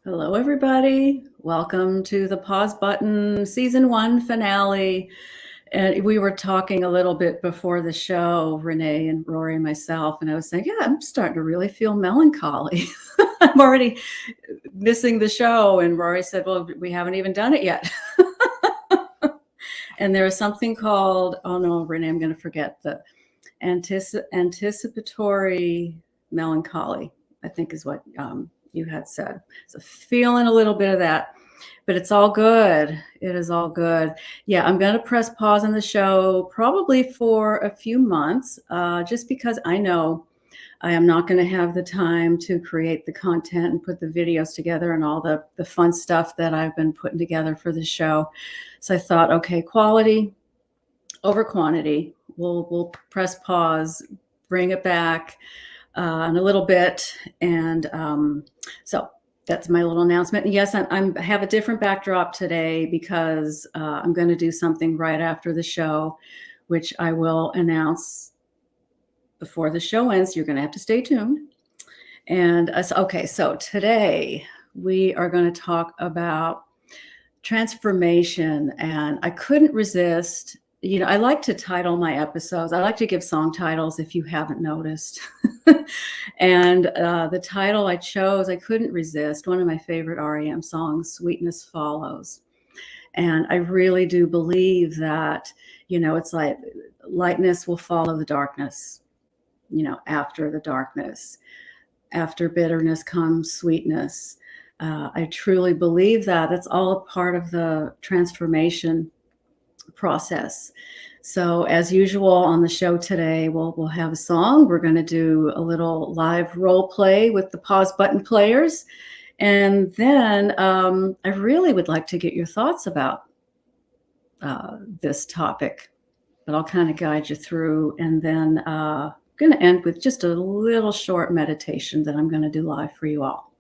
Hello, everybody. Welcome to the Pause Button Season 1 finale. And we were talking a little bit before the show, Renee and Rory and myself, and I was saying, yeah, I'm starting to really feel melancholy. I'm already missing the show. And Rory said, well, we haven't even done it yet. And there is something called, oh no, Renee, I'm going to forget, the anticipatory melancholy, I think is what you had said. So feeling a little bit of that, but it's all good. It is all good. Yeah, I'm going to press pause on the show probably for a few months, just because I know I am not going to have the time to create the content and put the videos together and all the fun stuff that I've been putting together for the show. So I thought, okay, quality over quantity. We'll press pause, bring it back in a little bit. And so that's my little announcement. And yes, I have a different backdrop today because I'm going to do something right after the show, which I will announce before the show ends. You're going to have to stay tuned. And okay, so today we are going to talk about transformation. And I couldn't resist. You know, I like to title my episodes. I like to give song titles if you haven't noticed. And the title I chose, I couldn't resist. One of my favorite REM songs, Sweetness Follows. And I really do believe that, you know, it's like lightness will follow the darkness, you know, after the darkness. After bitterness comes sweetness. I truly believe that. That's all a part of the transformation process. So as usual on the show today, we'll have a song. We're going to do a little live role play with the pause button players. And then I really would like to get your thoughts about this topic, but I'll kind of guide you through. And then I'm going to end with just a little short meditation that I'm going to do live for you all.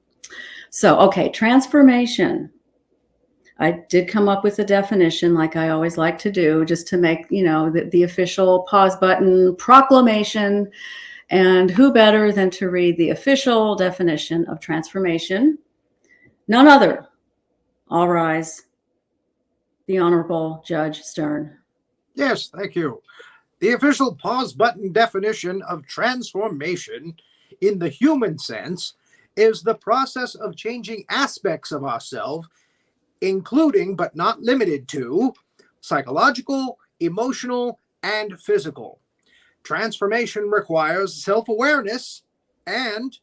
So, okay, transformation. I did come up with a definition like I always like to do, just to make, you know, the official pause button proclamation. And who better than to read the official definition of transformation? None other. All rise. The Honorable Judge Stern. Yes, thank you. The official pause button definition of transformation in the human sense is the process of changing aspects of ourselves, including but not limited to psychological, emotional, and physical. Transformation requires self-awareness and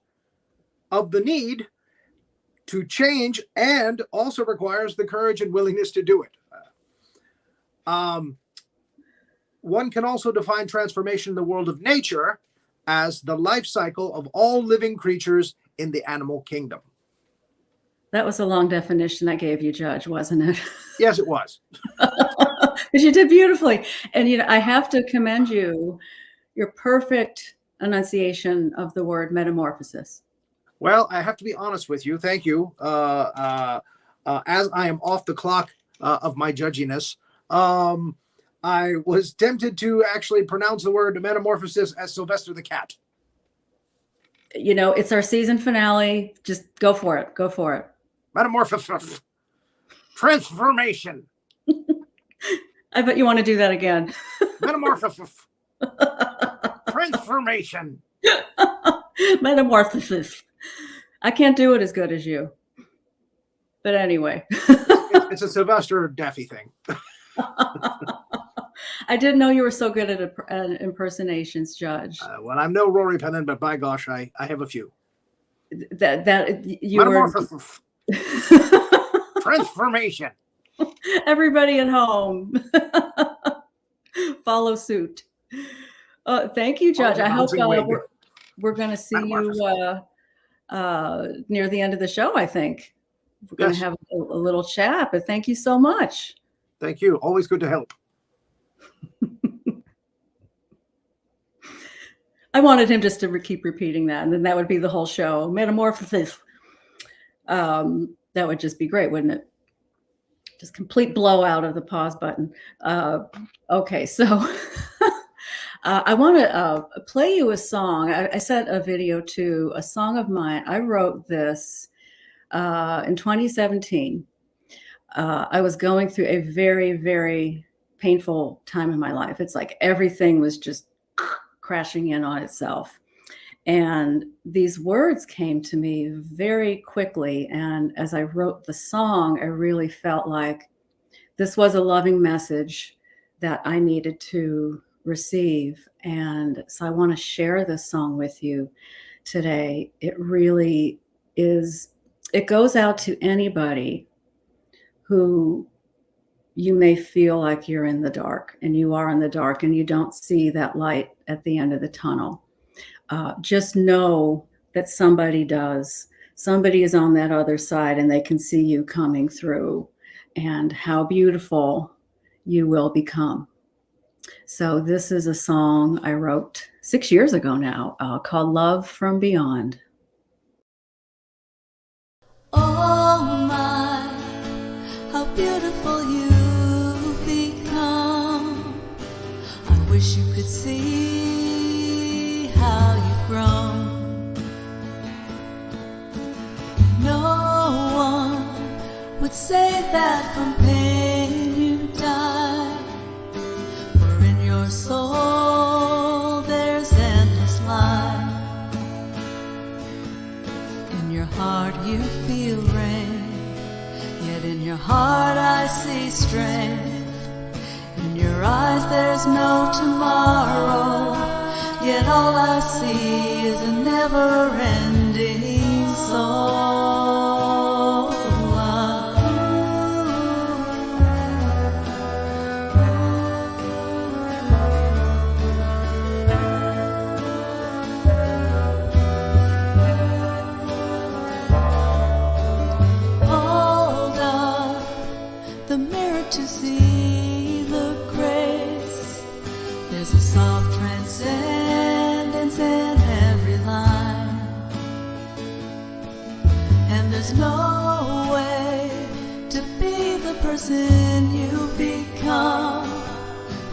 of the need to change, and also requires the courage and willingness to do it. One can also define transformation in the world of nature as the life cycle of all living creatures in the animal kingdom. That was a long definition I gave you, Judge, wasn't it? Yes, it was. But you did beautifully. And, you know, I have to commend you, your perfect enunciation of the word metamorphosis. Well, I have to be honest with you. Thank you. As I am off the clock of my judginess, I was tempted to actually pronounce the word metamorphosis as Sylvester the cat. You know, it's our season finale. Just go for it. Go for it. Metamorphosis. Transformation. I bet you want to do that again. Metamorphosis. Transformation. Metamorphosis. I can't do it as good as you. But anyway. It's a Sylvester Daffy thing. I didn't know you were so good at impersonations, Judge. Well, I'm no Rory Pennon, but by gosh, I have a few. That you Metamorphosis. Transformation. Everybody at home, follow suit. Thank you, Judge. I hope we're going to see you near the end of the show, I think. We're going to have a little chat, but thank you so much. Thank you. Always good to help. I wanted him just to keep repeating that, and then that would be the whole show. Metamorphosis. That would just be great, wouldn't it? Just complete blowout of the pause button. Okay, so I want to play you a song. I sent a video to a song of mine. I wrote this in 2017. I was going through a very, very painful time in my life. It's like everything was just crashing in on itself. And these words came to me very quickly. And as I wrote the song, I really felt like this was a loving message that I needed to receive. And so I want to share this song with you today. It really is, it goes out to anybody who you may feel like you're in the dark, and you are in the dark, and you don't see that light at the end of the tunnel. Just know that somebody does. Somebody is on that other side, and they can see you coming through, and how beautiful you will become. So this is a song I wrote 6 years ago now, called Love from Beyond. Oh my, how beautiful you've become. I wish you could see how you've grown. No one would say that from pain you died, for in your soul there's endless light. In your heart you feel rain, yet in your heart I see strength. In your eyes there's no tomorrow, yet all I see is a never-ending soul. Hold up the mirror to see the grace. There's a soft transcendence in every line, and there's no way to be the person you become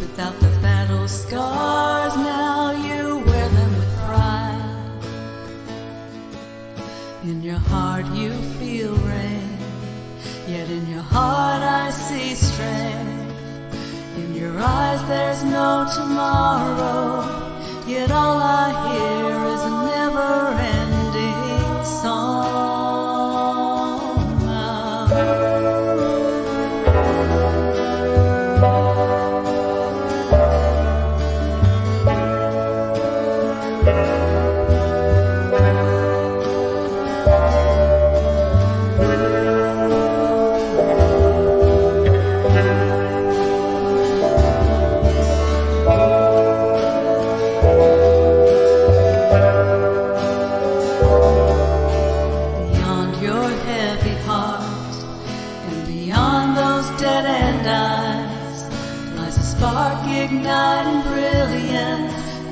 without the battle scars. Now you wear them with pride. In your heart you feel rain, yet in your heart I see strength. In your eyes there's no tomorrow, yet all I hear is a never-ending song.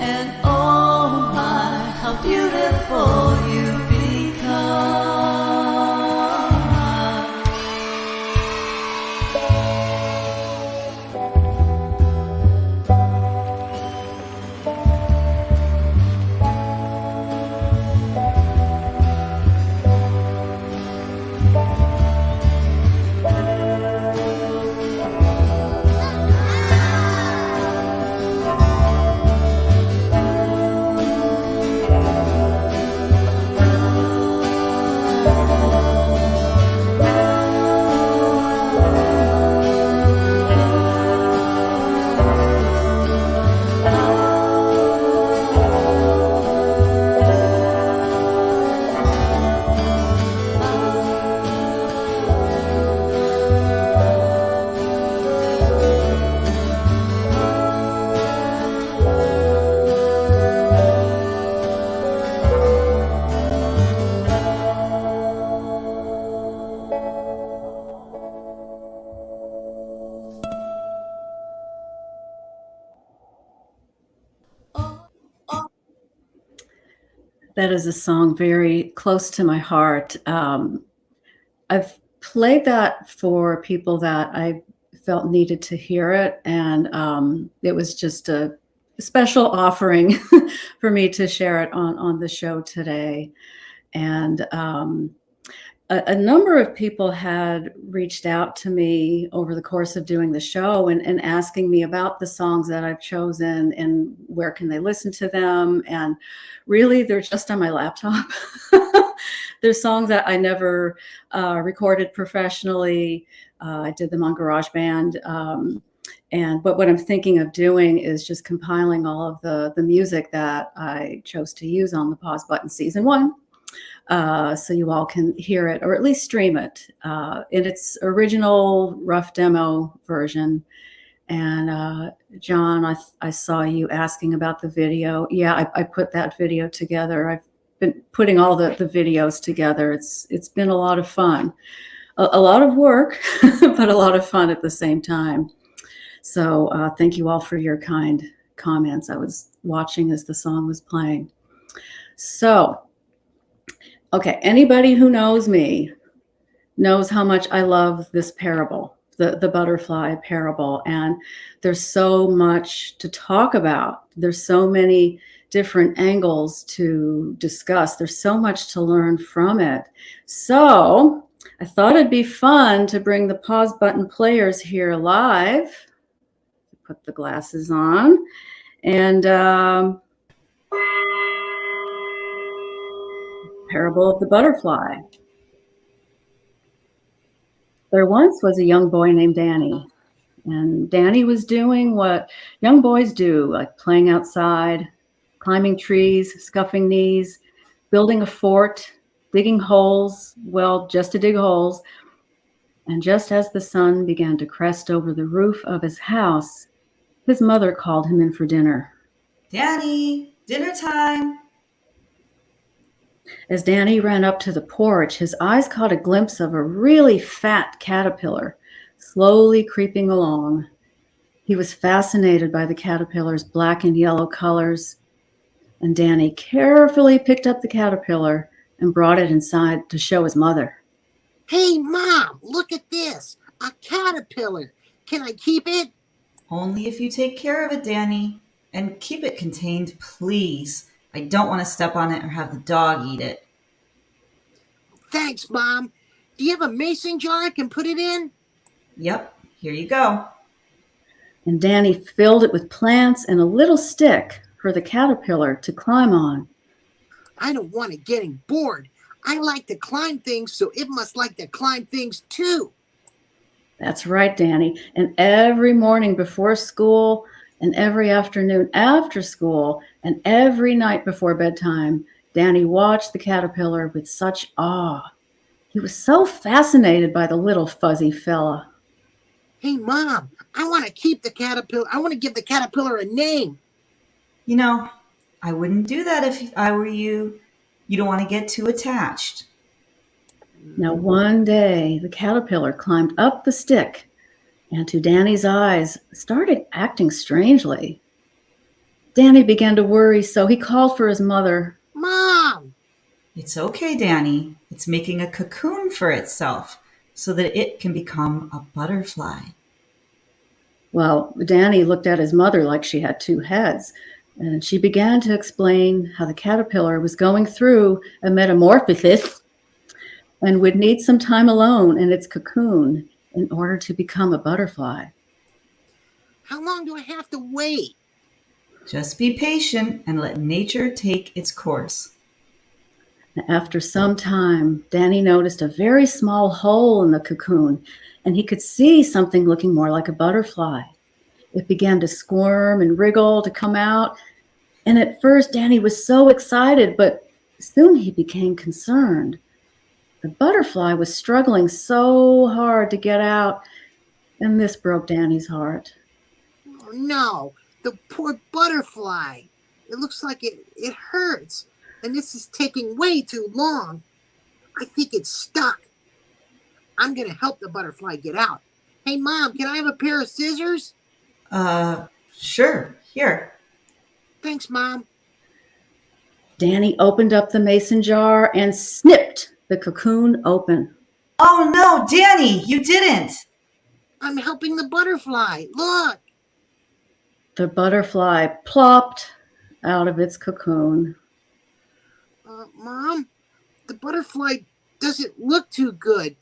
And oh my, how beautiful you become. That is a song very close to my heart. I've played that for people that I felt needed to hear it, and it was just a special offering for me to share it on the show today. And a number of people had reached out to me over the course of doing the show and asking me about the songs that I've chosen and where can they listen to them. And really, they're just on my laptop. They're songs that I never recorded professionally. I did them on GarageBand. But what I'm thinking of doing is just compiling all of the music that I chose to use on the Pause Button Season 1. So you all can hear it or at least stream it in its original rough demo version. And John, I saw you asking about the video. Yeah, I put that video together. I've been putting all the videos together. It's been a lot of fun, a lot of work, but a lot of fun at the same time. So thank you all for your kind comments. I was watching as the song was playing. So, okay, anybody who knows me knows how much I love this parable, the butterfly parable. And there's so much to talk about. There's so many different angles to discuss. There's so much to learn from it. So I thought it'd be fun to bring the Pause Button players here live. Put the glasses on. And Parable of the Butterfly. There once was a young boy named Danny, and Danny was doing what young boys do, like playing outside, climbing trees, scuffing knees, building a fort, digging holes, well, just to dig holes. And just as the sun began to crest over the roof of his house, his mother called him in for dinner. Danny, dinner time. As Danny ran up to the porch, his eyes caught a glimpse of a really fat caterpillar slowly creeping along. He was fascinated by the caterpillar's black and yellow colors, and Danny carefully picked up the caterpillar and brought it inside to show his mother. Hey, Mom, look at this. A caterpillar. Can I keep it? Only if you take care of it, Danny. And keep it contained, please. I don't want to step on it or have the dog eat it. Thanks, Mom. Do you have a mason jar I can put it in? Yep, here you go. And Danny filled it with plants and a little stick for the caterpillar to climb on. I don't want it getting bored. I like to climb things, so it must like to climb things too. That's right, Danny. And every morning before school, and every afternoon after school, and every night before bedtime, Danny watched the caterpillar with such awe. He was so fascinated by the little fuzzy fella. Hey, Mom, I want to keep the caterpillar. I want to give the caterpillar a name. You know, I wouldn't do that if I were you. You don't want to get too attached. Now, one day, the caterpillar climbed up the stick and to Danny's eyes started acting strangely. Danny began to worry, so he called for his mother. Mom! It's okay, Danny. It's making a cocoon for itself so that it can become a butterfly. Well, Danny looked at his mother like she had two heads, and she began to explain how the caterpillar was going through a metamorphosis and would need some time alone in its cocoon in order to become a butterfly. How long do I have to wait? Just be patient and let nature take its course. After some time, Danny noticed a very small hole in the cocoon, and he could see something looking more like a butterfly. It began to squirm and wriggle to come out, and at first Danny was so excited, but soon he became concerned. The butterfly was struggling so hard to get out, and this broke Danny's heart. Oh no, the poor butterfly. It looks like it hurts, and this is taking way too long. I think it's stuck. I'm going to help the butterfly get out. Hey, Mom, can I have a pair of scissors? Sure. Here. Thanks, Mom. Danny opened up the mason jar and snipped the cocoon open. Oh no, Danny, you didn't. I'm helping the butterfly. Look. The butterfly plopped out of its cocoon. Mom, the butterfly doesn't look too good.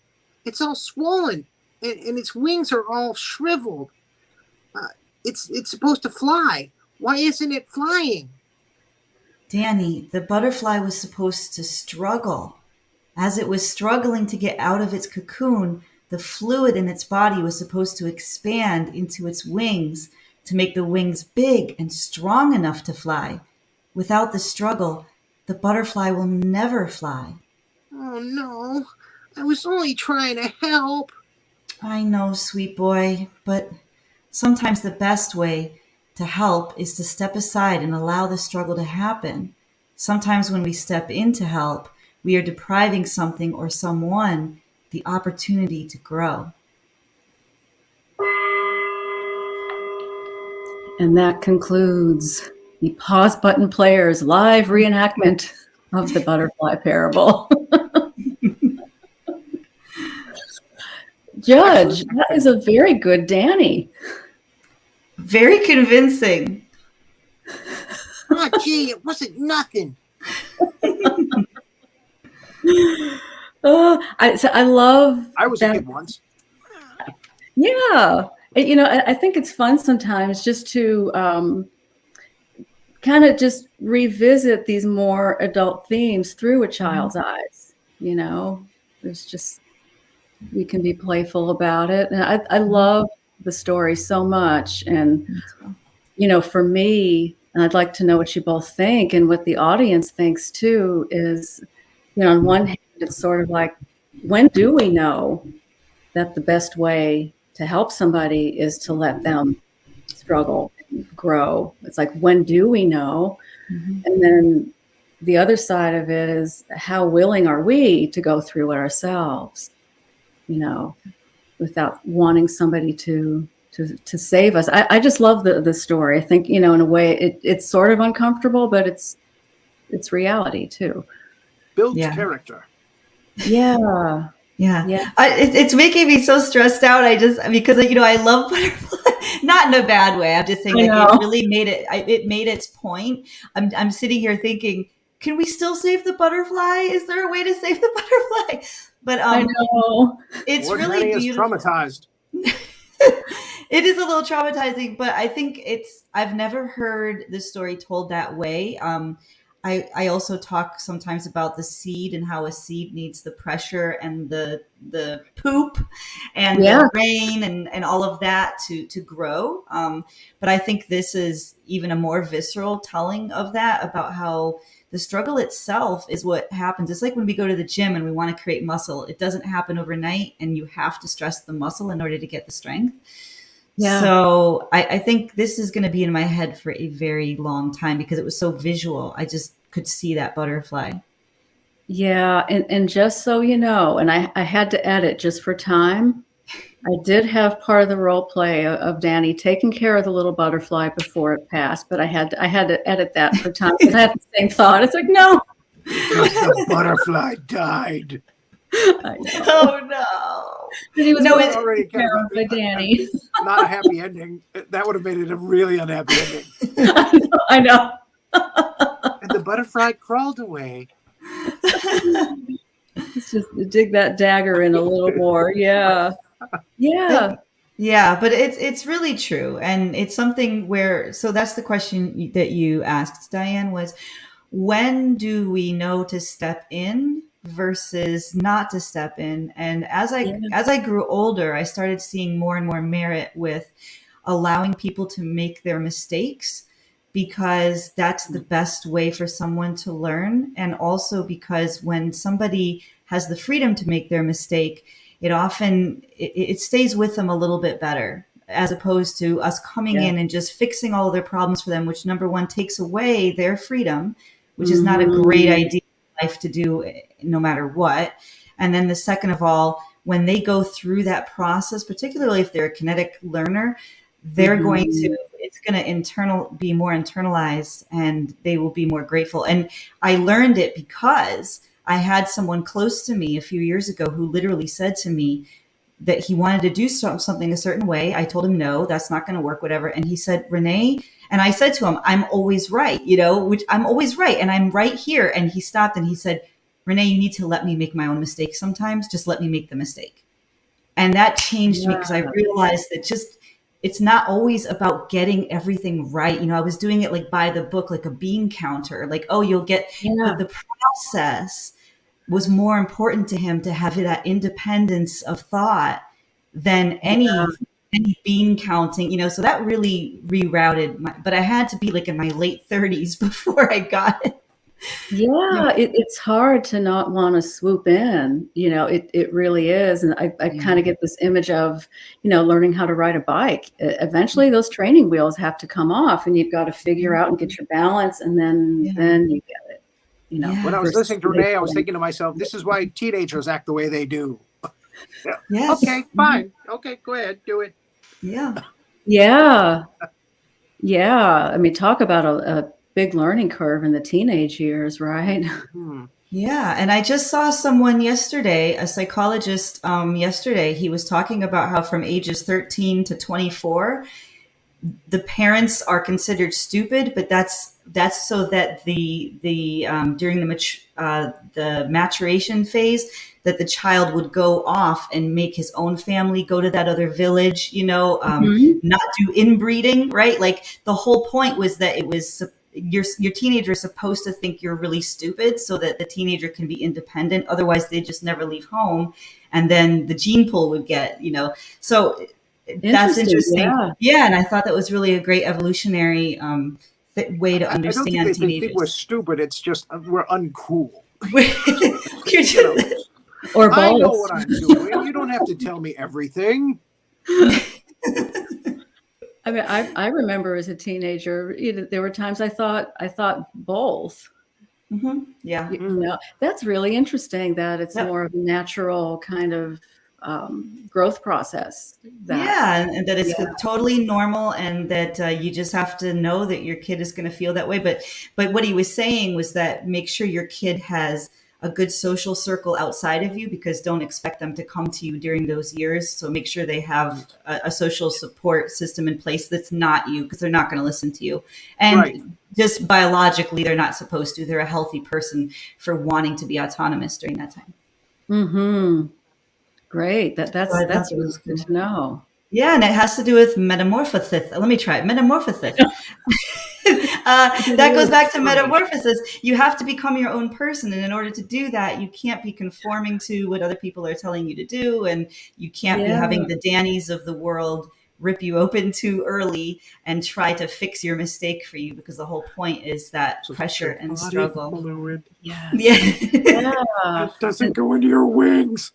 It's all swollen, and its wings are all shriveled. It's supposed to fly. Why isn't it flying? Danny, the butterfly was supposed to struggle. As it was struggling to get out of its cocoon, the fluid in its body was supposed to expand into its wings to make the wings big and strong enough to fly. Without the struggle, the butterfly will never fly. Oh no, I was only trying to help. I know, sweet boy, but sometimes the best way to help is to step aside and allow the struggle to happen. Sometimes when we step in to help, we are depriving something or someone the opportunity to grow. And that concludes the Pause Button Players live reenactment of the butterfly parable. Judge, that is a very good Danny. Very convincing. Oh, gee, it wasn't nothing. I love. I was that. a kid once. Yeah. I think it's fun sometimes just to kind of just revisit these more adult themes through a child's eyes. There's just, we can be playful about it. And I love the story so much. And, for me, and I'd like to know what you both think and what the audience thinks too, is, on one hand, it's sort of like, when do we know that the best way to help somebody is to let them struggle, grow? It's like, when do we know? Mm-hmm. And then the other side of it is, how willing are we to go through it ourselves, without wanting somebody to save us. I just love the story. I think, in a way it's sort of uncomfortable, but it's reality too. Builds character. Yeah. It's making me so stressed out. Because I love butterflies, not in a bad way. I'm just saying, it really made it. It made its point. I'm sitting here thinking, can we still save the butterfly? Is there a way to save the butterfly? But I know it's Lord really Danny beautiful. Is traumatized. It is a little traumatizing, but I think I've never heard this story told that way. I also talk sometimes about the seed and how a seed needs the pressure and the poop and the rain and all of that to grow. But I think this is even a more visceral telling of that, about how the struggle itself is what happens. It's like when we go to the gym and we want to create muscle. It doesn't happen overnight, and you have to stress the muscle in order to get the strength. Yeah. So I think this is going to be in my head for a very long time because it was so visual. I just could see that butterfly. Yeah. And just so you know, and I had to edit just for time, I did have part of the role play of Danny taking care of the little butterfly before it passed, but I had to edit that for time because I had the same thought. It's like, no. Because the butterfly died. I know. Oh no. But he was No, well it's already taken care of by Danny. Not a happy ending. That would have made it a really unhappy ending. I know. And the butterfly crawled away. Let's just dig that dagger in a little more. Yeah. Yeah. Yeah, but it's really true, and it's something where. So that's the question that you asked, Diane. Was when do we know to step in versus not to step in? And as I grew older, I started seeing more and more merit with allowing people to make their mistakes, because that's the best way for someone to learn. And also because when somebody has the freedom to make their mistake, it often it stays with them a little bit better, as opposed to us coming in and just fixing all of their problems for them, which number one takes away their freedom, which is not a great idea in life to do no matter what. And then the second of all, when they go through that process, particularly if they're a kinetic learner, they're going to, it's going to be more internalized, and they will be more grateful. And I learned it because I had someone close to me a few years ago who literally said to me that he wanted to do something a certain way. I told him, no, that's not going to work, whatever. And he said, Renee, and I said to him, I'm always right, which I'm always right. And I'm right here. And he stopped and he said, Renee, you need to let me make my own mistakes sometimes. Just let me make the mistake. And that changed me, because I realized that it's not always about getting everything right. I was doing it like by the book, like a bean counter, like, oh, you'll get the process was more important to him, to have that independence of thought than any bean counting, so that really rerouted but I had to be like in my late 30s before I got it. Yeah, it's hard to not want to swoop in. It really is. And I kind of get this image of, learning how to ride a bike. Eventually those training wheels have to come off, and you've got to figure out and get your balance, and then you get it. When I was listening to Renee, I was thinking to myself, this is why teenagers act the way they do. Yes. Okay, fine. Okay, go ahead, do it. Yeah. Yeah. Yeah. I mean, talk about a big learning curve in the teenage years, right? Yeah. And I just saw someone yesterday, a psychologist yesterday, he was talking about how from ages 13 to 24, the parents are considered stupid, but that's so that the during the maturation phase, that the child would go off and make his own family, go to that other village, not do inbreeding, right? Like the whole point was that it was your teenager is supposed to think you're really stupid so that the teenager can be independent. Otherwise, they just never leave home, and then the gene pool would get, so. That's interesting. Yeah. And I thought that was really a great evolutionary way to understand I don't think teenagers. They think we're stupid. It's just we're uncool. Or both. I know what I'm doing. You don't have to tell me everything. I mean, I remember as a teenager, there were times I thought both. Mm-hmm. Yeah. That's really interesting that it's more of a natural kind of growth process. And that it's totally normal, and that you just have to know that your kid is going to feel that way. But what he was saying was that make sure your kid has a good social circle outside of you, because don't expect them to come to you during those years. So make sure they have a social support system in place that's not you, because they're not going to listen to you. And just biologically, they're not supposed to. They're a healthy person for wanting to be autonomous during that time. Mm-hmm. Great. That's really good to know. Yeah, and it has to do with metamorphosis. Let me try it. Metamorphosis. That goes back to metamorphosis. You have to become your own person, and in order to do that, you can't be conforming to what other people are telling you to do, and you can't be having the Dannies of the world rip you open too early and try to fix your mistake for you, because the whole point is that pressure and struggle. Fluid. Yeah. It doesn't go into your wings.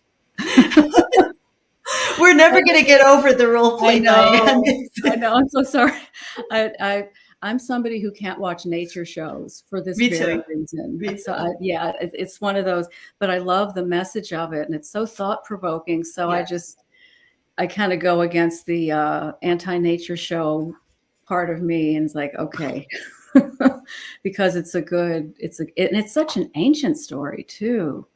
We're never going to get over the role play. I know. I'm so sorry. I'm somebody who can't watch nature shows for this very reason. So it's one of those. But I love the message of it, and it's so thought provoking. So I kind of go against the anti-nature show part of me, and it's like, okay, because it's and it's such an ancient story too.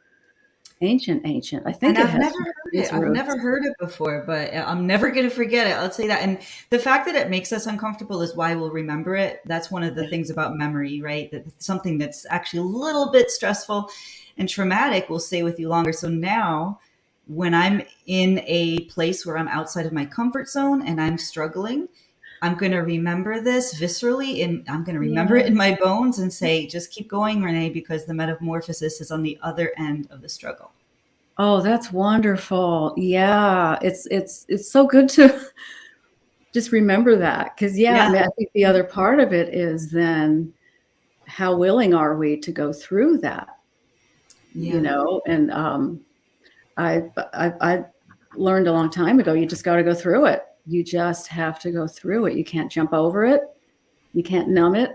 Ancient. I think And it I've has never heard its it. I've roots. never heard it before, but I'm never going to forget it. I'll say that. And the fact that it makes us uncomfortable is why we'll remember it. That's one of the things about memory, right? That something that's actually a little bit stressful and traumatic will stay with you longer. So now, when I'm in a place where I'm outside of my comfort zone and I'm struggling, I'm going to remember this viscerally, and I'm going to remember it in my bones and say, just keep going, Renee, because the metamorphosis is on the other end of the struggle. Oh, that's wonderful. Yeah, it's so good to just remember that, because I mean, I think the other part of it is then how willing are we to go through that, Yeah. And I learned a long time ago, you just got to go through it. You just have to go through it. You can't jump over it. You can't numb it.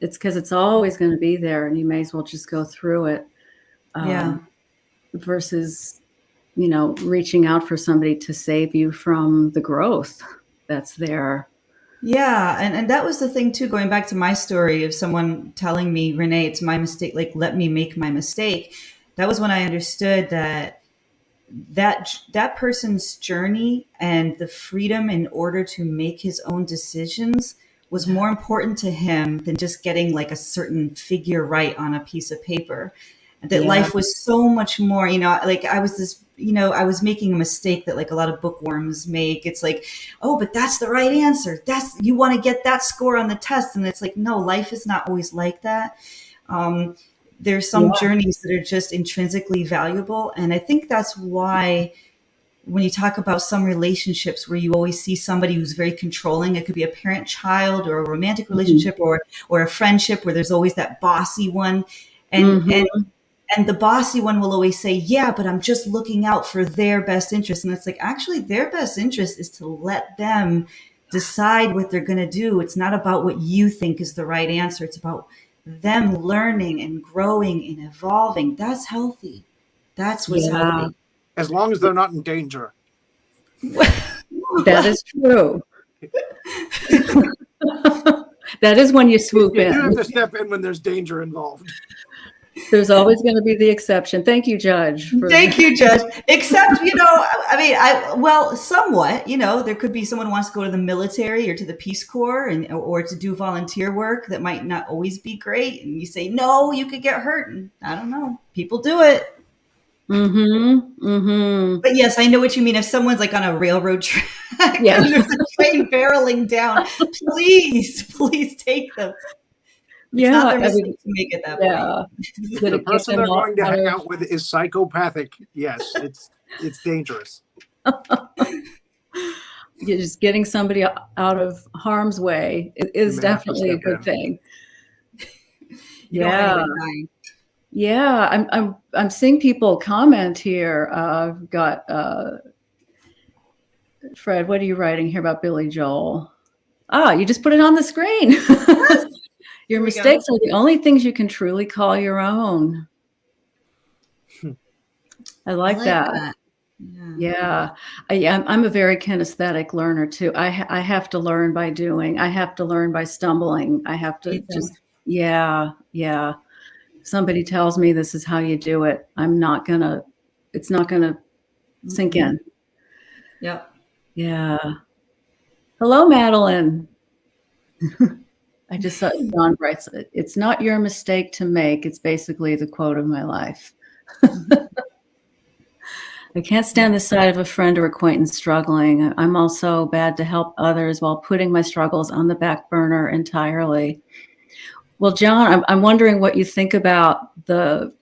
It's because it's always going to be there, and you may as well just go through it. Versus, reaching out for somebody to save you from the growth that's there. Yeah. And that was the thing too, going back to my story of someone telling me, Renee, it's my mistake. Like, let me make my mistake. That was when I understood that person's journey and the freedom in order to make his own decisions was more important to him than just getting like a certain figure right on a piece of paper. That life was so much more, like I was making a mistake that like a lot of bookworms make. It's like, oh, but that's the right answer. You want to get that score on the test. And it's like, no, life is not always like that. There's some journeys that are just intrinsically valuable. And I think that's why when you talk about some relationships where you always see somebody who's very controlling, it could be a parent-child or a romantic relationship or a friendship where there's always that bossy one. And the bossy one will always say, yeah, but I'm just looking out for their best interest. And it's like, actually, their best interest is to let them decide what they're going to do. It's not about what you think is the right answer. It's about them learning and growing and evolving. That's healthy. That's what's healthy. As long as they're not in danger. That is true. That is when you swoop in. You have to step in when there's danger involved. There's always going to be the exception. Thank you, Judge. Thank you, Judge. Except, somewhat, there could be someone who wants to go to the military or to the Peace Corps or to do volunteer work that might not always be great. And you say, no, you could get hurt. And I don't know. People do it. But yes, I know what you mean. If someone's like on a railroad track and there's a train barreling down, please take them. It's not their mistake to make it that way. The person they're going to hang out with is psychopathic. Yes, it's dangerous. You're just getting somebody out of harm's way is definitely a good thing. I'm seeing people comment here. I've got Fred, what are you writing here about Billy Joel? You just put it on the screen. Your mistakes are the only things you can truly call your own. I like that. Yeah. I'm a very kinesthetic learner too. I have to learn by doing. I have to learn by stumbling. I have to somebody tells me this is how you do it. It's not gonna sink in. Yep. Yeah. Hello, Madeline. I just saw John writes, it's not your mistake to make. It's basically the quote of my life. I can't stand the sight of a friend or acquaintance struggling. I'm also bad to help others while putting my struggles on the back burner entirely. Well, John, I'm wondering what you think about the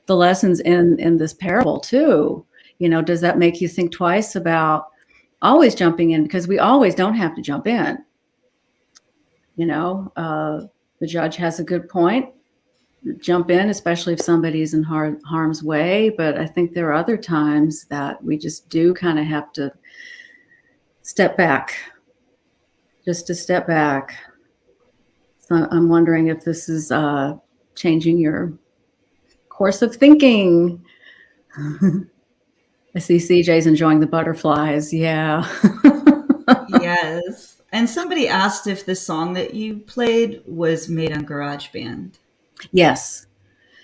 lessons in this parable too. Does that make you think twice about always jumping in? Because we always don't have to jump in. The judge has a good point. Jump in, especially if somebody's in harm's way. But I think there are other times that we just do kind of have to step back, just to step back. So I'm wondering if this is changing your course of thinking. I see CJ's enjoying the butterflies. Yeah. Yes. And somebody asked if the song that you played was made on GarageBand. Yes.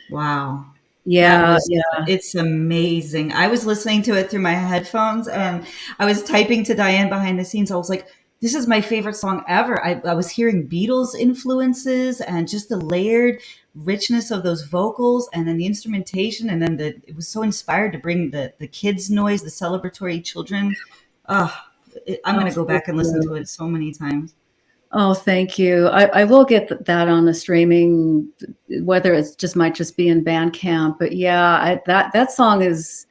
Wow. That Yeah. was, Yeah. it's amazing. I was listening to it through my headphones and I was typing to Diane behind the scenes. I was like, this is my favorite song ever. I was hearing Beatles influences and just the layered richness of those vocals and then the instrumentation. And then it was so inspired to bring the kids' noise, the celebratory children. Oh, I'm going Oh, to go thank back and listen you. to it so many times. Oh, thank you. I will get that on the streaming, whether it's just might just be in Bandcamp. But yeah, that song has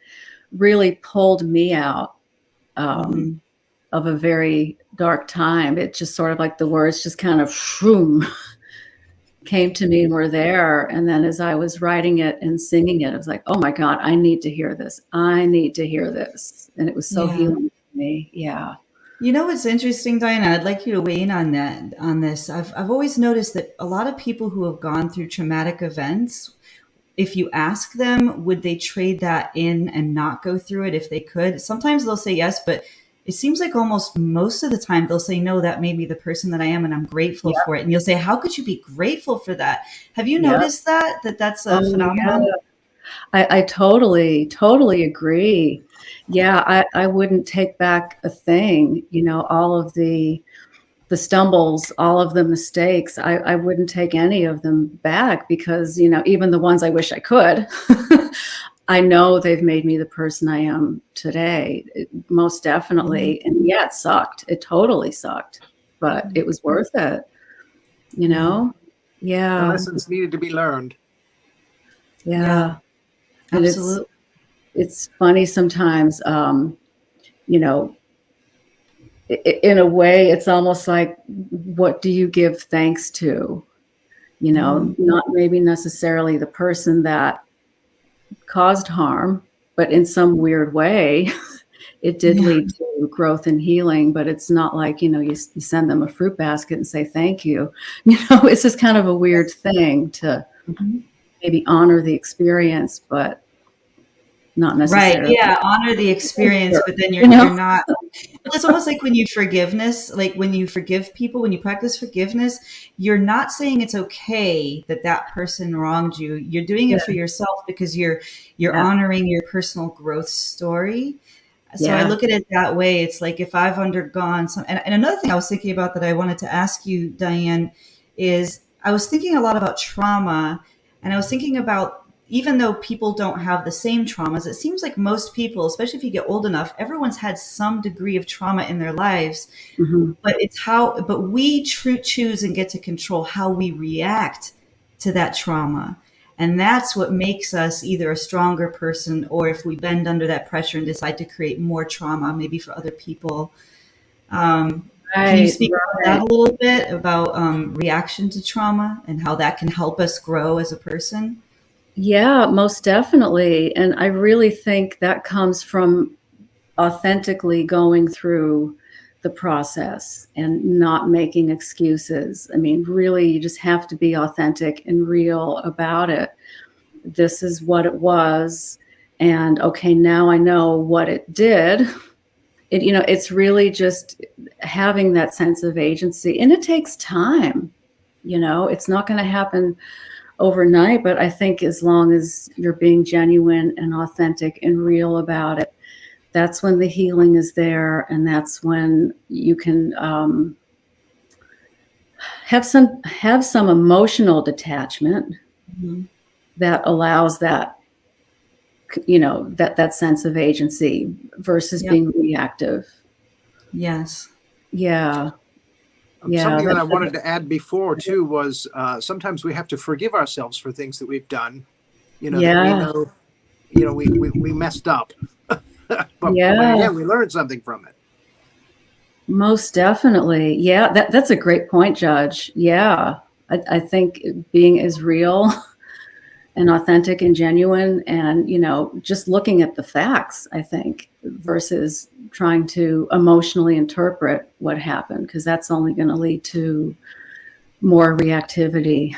really pulled me out Mhm. of a very dark time. It just sort of like the words just kind of shroom, came to me and were there. And then as I was writing it and singing it, I was like, oh my God, I need to hear this. I need to hear this. And it was so Yeah. healing for me. Yeah. You know what's interesting, Diana? I'd like you to weigh in on that on this. I've always noticed that a lot of people who have gone through traumatic events, if you ask them, would they trade that in and not go through it if they could? Sometimes they'll say yes, but it seems like almost most of the time they'll say no, that made me the person that I am and I'm grateful Yep. for it. And you'll say, how could you be grateful for that? Have you Yep. noticed that that's a Oh, yeah. phenomenon? I totally agree. Yeah, I wouldn't take back a thing, all of the stumbles, all of the mistakes. I wouldn't take any of them back because, even the ones I wish I could, I know they've made me the person I am today, most definitely. And yeah, it sucked. It totally sucked, but it was worth it, you Yeah. know? The Yeah. lessons needed to be learned. Yeah. And Absolutely. it's funny sometimes, you know, in a way, it's almost like, what do you give thanks to? Not maybe necessarily the person that caused harm, but in some weird way, it did Yeah. lead to growth and healing. But it's not like, you send them a fruit basket and say thank you. It's just kind of a weird thing to Mhm. maybe honor the experience, but not Right. necessarily. Yeah. Honor the experience, but then You know? you're not. Well, it's almost like when you like when you forgive people, when you practice forgiveness, you're not saying it's okay that that person wronged you. You're doing Yeah. it for yourself because you're Yeah. honoring your personal growth story. So I Yeah. look at it that way. It's like if I've undergone some, and another thing I was thinking about that I wanted to ask you, Diane, is I was thinking a lot about trauma, and I was thinking about even though people don't have the same traumas, it seems like most people, especially if you get old enough, everyone's had some degree of trauma in their lives. Mhm. But we choose and get to control how we react to that trauma. And that's what makes us either a stronger person or if we bend under that pressure and decide to create more trauma, maybe for other people. Can you Right. speak about that Right. a little bit about reaction to trauma and how that can help us grow as a person? Yeah, most definitely. And I really think that comes from authentically going through the process and not making excuses. I mean, really, you just have to be authentic and real about it. This is what it was. And okay, now I know what it did. It's really just having that sense of agency. And it takes time. It's not going to happen overnight, but I think as long as you're being genuine and authentic and real about it, that's when the healing is there, and that's when you can have some emotional detachment Mhm. that allows that that sense of agency versus Yep. being reactive. Yes. Yeah, yeah, Something that I wanted to add before too was sometimes we have to forgive ourselves for things that we've done. That we yeah, know, we messed up, but yeah. again, we learned something from it. Most definitely. Yeah, that's a great point, Judge. Yeah. I think being as real and authentic and genuine and, just looking at the facts, I think, versus trying to emotionally interpret what happened, because that's only going to lead to more reactivity.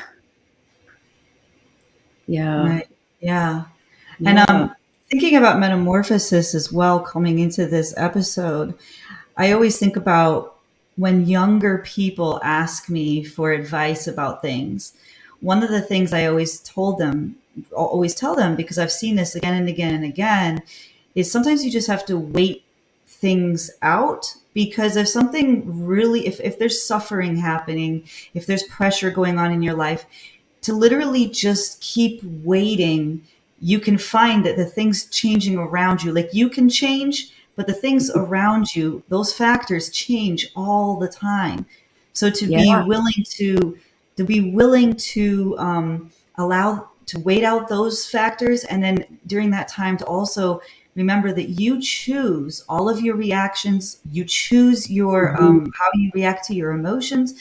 Yeah. Right. Yeah. And Yeah. Thinking about metamorphosis as well, coming into this episode, I always think about when younger people ask me for advice about things. One of the things I always tell them, because I've seen this again and again and again, is sometimes you just have to wait things out, because if something really, if there's suffering happening, if there's pressure going on in your life, to literally just keep waiting, you can find that the things changing around you, like you can change, but the things around you, those factors change all the time. So Yeah. to be willing to allow to wait out those factors, and then during that time to also remember that you choose all of your reactions, you choose your how you react to your emotions.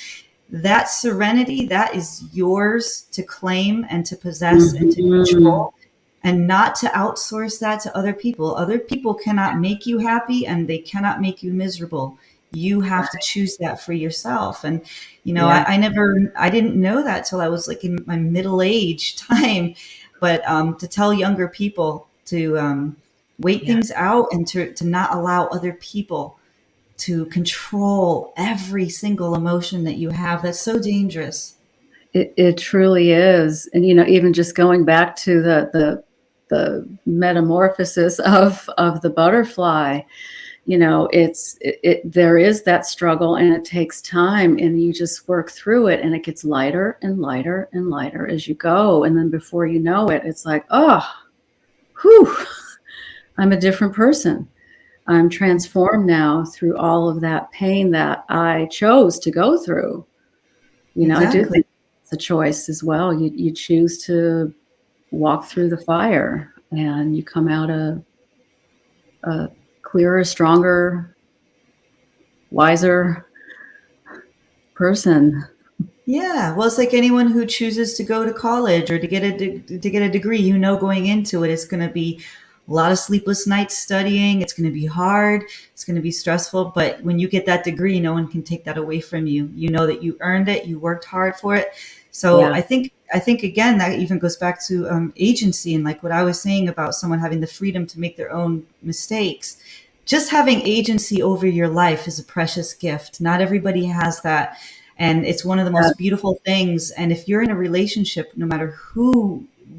That serenity, that is yours to claim and to possess and to Mhm. control, and not to outsource that to other people. Other people cannot make you happy and they cannot make you miserable. You have to choose that for yourself. And, Yeah. I didn't know that till I was like in my middle age time. But to tell younger people to wait Yeah. things out and to not allow other people to control every single emotion that you have, that's so dangerous. It truly is. And, even just going back to the metamorphosis of the butterfly, there is that struggle and it takes time, and you just work through it, and it gets lighter and lighter and lighter as you go. And then before you know it, it's like, oh, whew, I'm a different person. I'm transformed now through all of that pain that I chose to go through. I do Exactly. think it's a choice as well. You choose to walk through the fire, and you come out a clearer, stronger, wiser person. Yeah, well, it's like anyone who chooses to go to college or to get to get a degree. Going into it, it's going to be a lot of sleepless nights studying. It's going to be hard. It's going to be stressful. But when you get that degree, no one can take that away from you. You know that you earned it. You worked hard for it. So Yeah. I think again that even goes back to agency, and like what I was saying about someone having the freedom to make their own mistakes. Just having agency over your life is a precious gift. Not everybody has that. And it's one of the Yeah. most beautiful things. And if you're in a relationship, no matter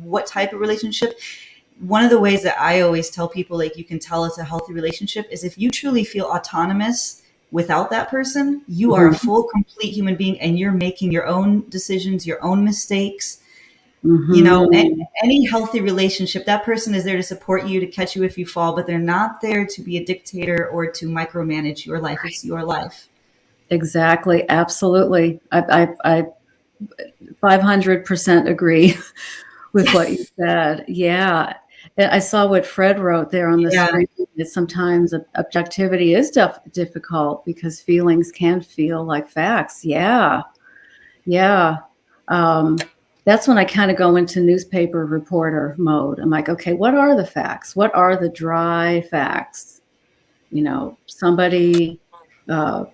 what type of relationship, one of the ways that I always tell people, like, you can tell it's a healthy relationship, is if you truly feel autonomous without that person, you are a Mhm. full, complete human being, and you're making your own decisions, your own mistakes. Mhm. Any healthy relationship, that person is there to support you, to catch you if you fall, but they're not there to be a dictator or to micromanage your life. It's your life. Exactly. Absolutely. I 500% agree with what you Yes. said. Yeah. I saw what Fred wrote there on the Yeah. screen, that sometimes objectivity is difficult because feelings can feel like facts. Yeah. Yeah. Um, that's when I kind of go into newspaper reporter mode. I'm like, okay, what are the facts? What are the dry facts? Somebody uh,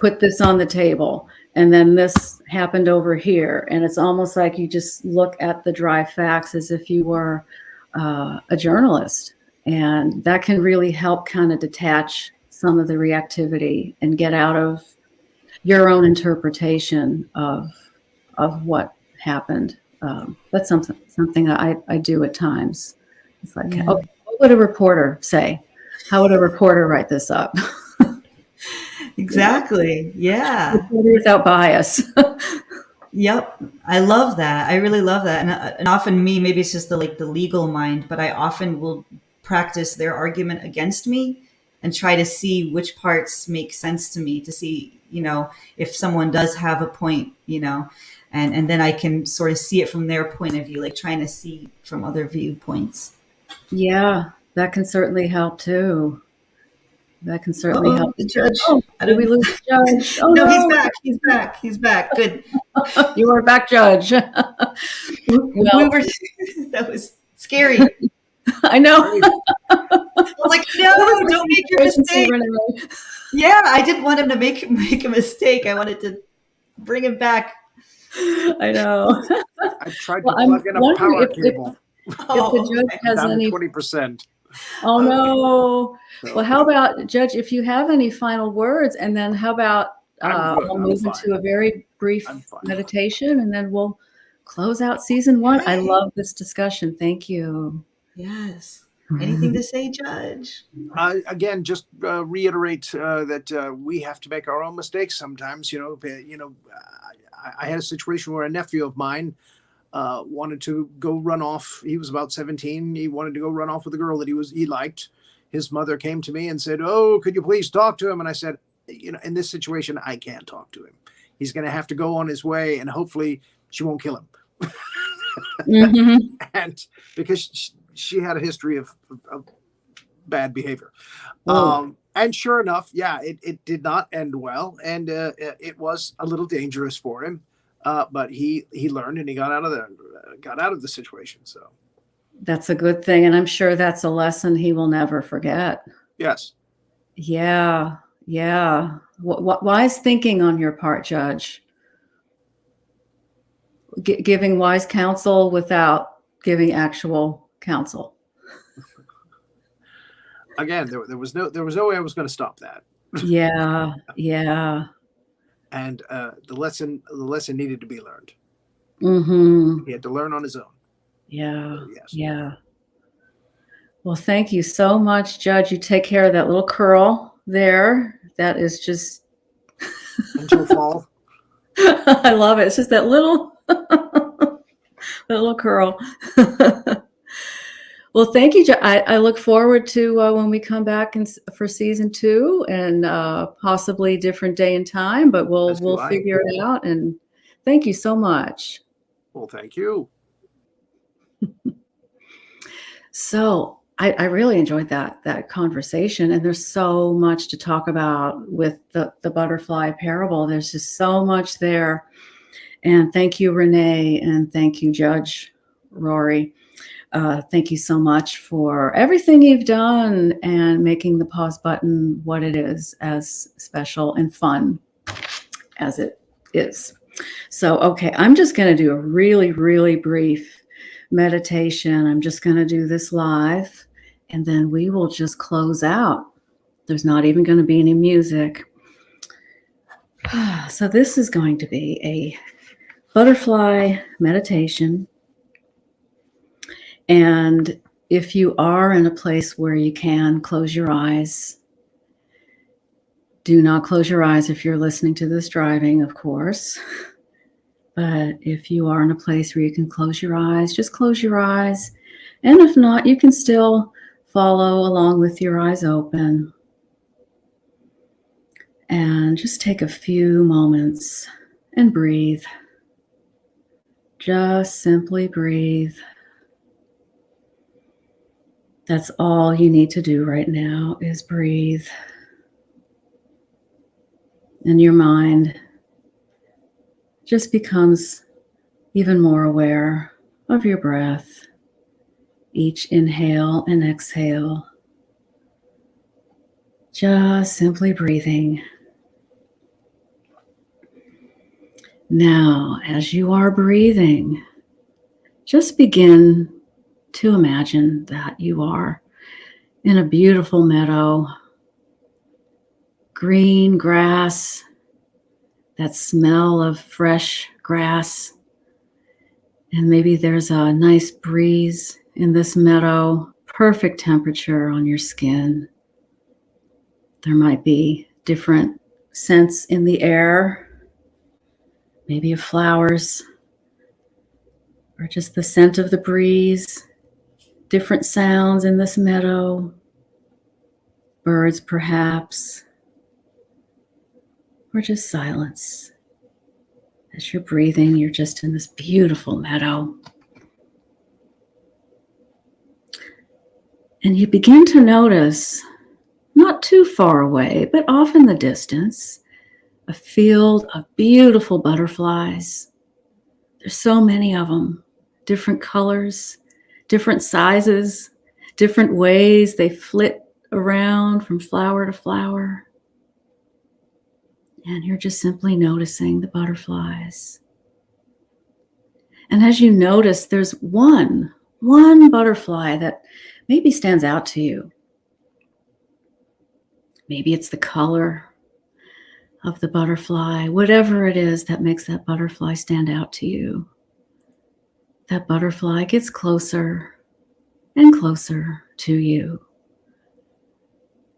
put this on the table, and then this happened over here. And it's almost like you just look at the dry facts as if you were a journalist. And that can really help kind of detach some of the reactivity and get out of your own interpretation of what happened. That's something I do at times. It's like, Yeah. okay, what would a reporter say? How would a reporter write this up? Exactly. Yeah. Reporter without bias. Yep. I love that. I really love that. And often maybe it's just the legal mind, but I often will practice their argument against me and try to see which parts make sense to me, to see, if someone does have a point, and then I can sort of see it from their point of view, like trying to see from other viewpoints. Yeah, that can certainly help too. That can certainly Uh-oh, help. the judge. Oh, I did we don't lose the judge? Oh No, he's no, back. He's back. He's back. Good. you are back, judge. We Well, were that was scary. I know. Right. I was like, no, What was the don't make your emergency, mistake. Renee? Yeah, I didn't want him to make a mistake. I wanted to bring him back. I know. I tried to Well, I'm plug in a wondering power if cable. If the Oh, judge has Down to any, 20%. oh no. So Well, how about, Judge, if you have any final words, and then how about I'm good. we'll I'm move fine. into a very brief I'm fine. meditation, and then we'll close out season 1. I love this discussion. Thank you. yes. Anything to say, Judge? Again, just reiterate that we have to make our own mistakes sometimes. I had a situation where a nephew of mine wanted to go run off. He was about 17. He wanted to go run off with a girl that he liked. His mother came to me and said, "Oh, could you please talk to him?" And I said, in this situation, I can't talk to him. He's going to have to go on his way, and hopefully she won't kill him. Mhm. And because she had a history of bad behavior. Oh. And sure enough, yeah, it did not end well. And it was a little dangerous for him. But he learned, and he got out of the situation. So That's a good thing, and I'm sure that's a lesson he will never forget. yes. Yeah, yeah. Wise thinking on your part, Judge. Giving wise counsel without giving actual counsel. Again, there was no way I was going to stop that. Yeah, yeah. And the lesson needed to be learned. Mm-hmm. He had to learn on his own. Yeah, So, yes. yeah. Well, thank you so much, Judge. You take care of that little curl there. That is just Until fall. I love it. It's just that little that little curl. Well, thank you. I look forward to when we come back for season 2, and possibly different day and time, but we'll figure it out. And thank you so much. Well, thank you. So I really enjoyed that conversation, and there's so much to talk about with the butterfly parable. There's just so much there. And thank you, Renee, and thank you, Judge Rory. Thank you so much for everything you've done and making the pause button what it is, as special and fun as it is. So, okay, I'm just going to do a really, really brief meditation. I'm just going to do this live, and then we will just close out. There's not even going to be any music. So this is going to be a butterfly meditation. And if you are in a place where you can close your eyes, do not close your eyes if you're listening to this driving, of course. But if you are in a place where you can close your eyes, just close your eyes. And if not, you can still follow along with your eyes open. And just take a few moments and breathe. Just simply breathe. That's all you need to do right now is breathe. And your mind just becomes even more aware of your breath. Each inhale and exhale. Just simply breathing. Now, as you are breathing, just begin to imagine that you are in a beautiful meadow, green grass, that smell of fresh grass, and maybe there's a nice breeze in this meadow, perfect temperature on your skin. There might be different scents in the air, maybe of flowers, or just the scent of the breeze, different sounds in this meadow, birds perhaps, or just silence. As you're breathing, you're just in this beautiful meadow. And you begin to notice, not too far away, but off in the distance, a field of beautiful butterflies. There's so many of them, different colors, different sizes, different ways they flit around from flower to flower. And you're just simply noticing the butterflies. And as you notice, there's one one butterfly that maybe stands out to you. Maybe it's the color of the butterfly, whatever it is that makes that butterfly stand out to you. That butterfly gets closer and closer to you.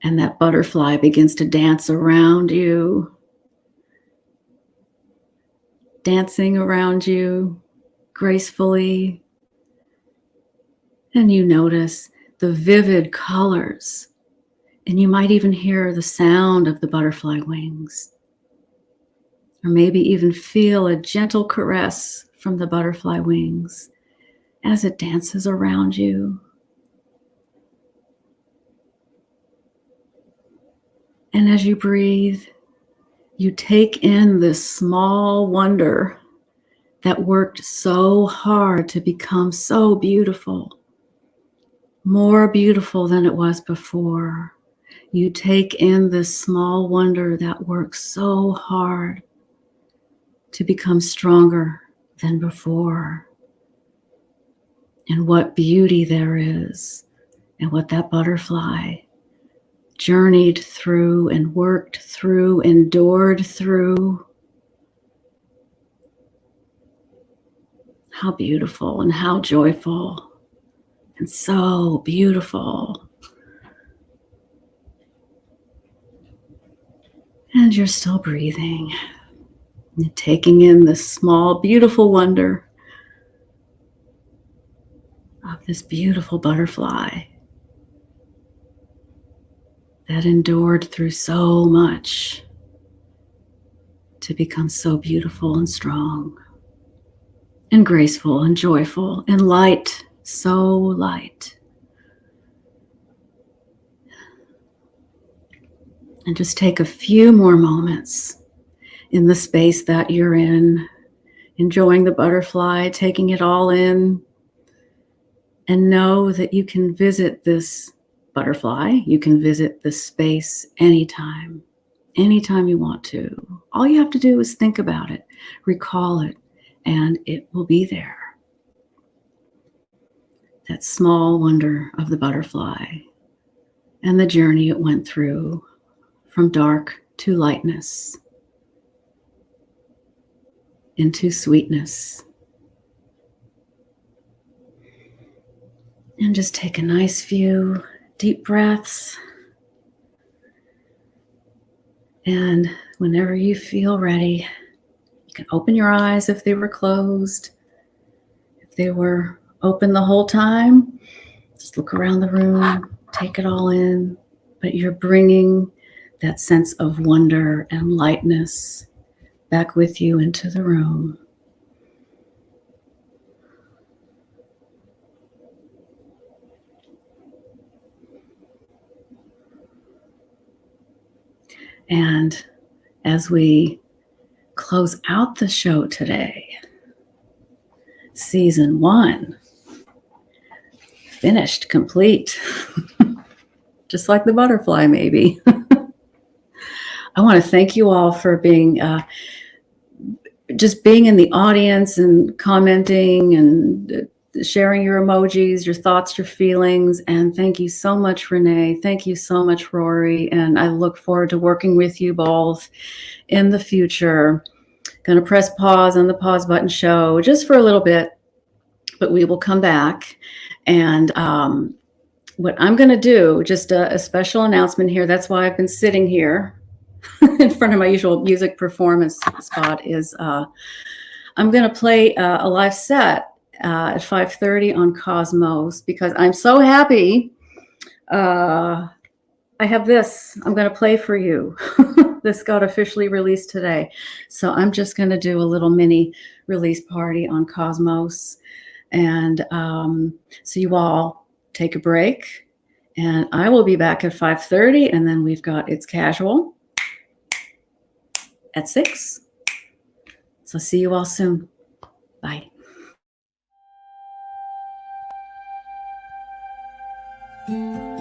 And that butterfly begins to dance around you, dancing around you gracefully. And you notice the vivid colors. And you might even hear the sound of the butterfly wings. Or maybe even feel a gentle caress from the butterfly wings as it dances around you. And as you breathe, you take in this small wonder that worked so hard to become so beautiful, more beautiful than it was before. You take in this small wonder that works so hard to become stronger than before. And what beauty there is, and what that butterfly journeyed through and worked through, endured through. How beautiful and how joyful and so beautiful. And you're still breathing. You're taking in this small, beautiful wonder of this beautiful butterfly that endured through so much to become so beautiful and strong and graceful and joyful and light, so light. And just take a few more moments in the space that you're in, enjoying the butterfly, taking it all in, and know that you can visit this butterfly, you can visit this space anytime you want to. All you have to do is think about it, recall it, and it will be there. That small wonder of the butterfly and the journey it went through from dark to lightness, into sweetness. And just take a nice few deep breaths. And whenever you feel ready, you can open your eyes if they were closed. If they were open the whole time, just look around the room, take it all in. But you're bringing that sense of wonder and lightness back with you into the room. And as we close out the show today, season 1, finished, complete, just like the butterfly, maybe. I want to thank you all for being just being in the audience and commenting and sharing your emojis, your thoughts, your feelings. And thank you so much, Renee. Thank you so much, Rory. And I look forward to working with you both in the future. Going to press pause on the pause button show just for a little bit, but we will come back. And what I'm going to do, just a special announcement here. That's why I've been sitting here in front of my usual music performance spot is I'm going to play a live set at 5:30 on Cosmos because I'm so happy. I have this I'm going to play for you. This got officially released today. So I'm just going to do a little mini release party on Cosmos. And so you all take a break and I will be back at 5:30 and then we've got It's Casual at 6. So see you all soon. Bye. Thank you.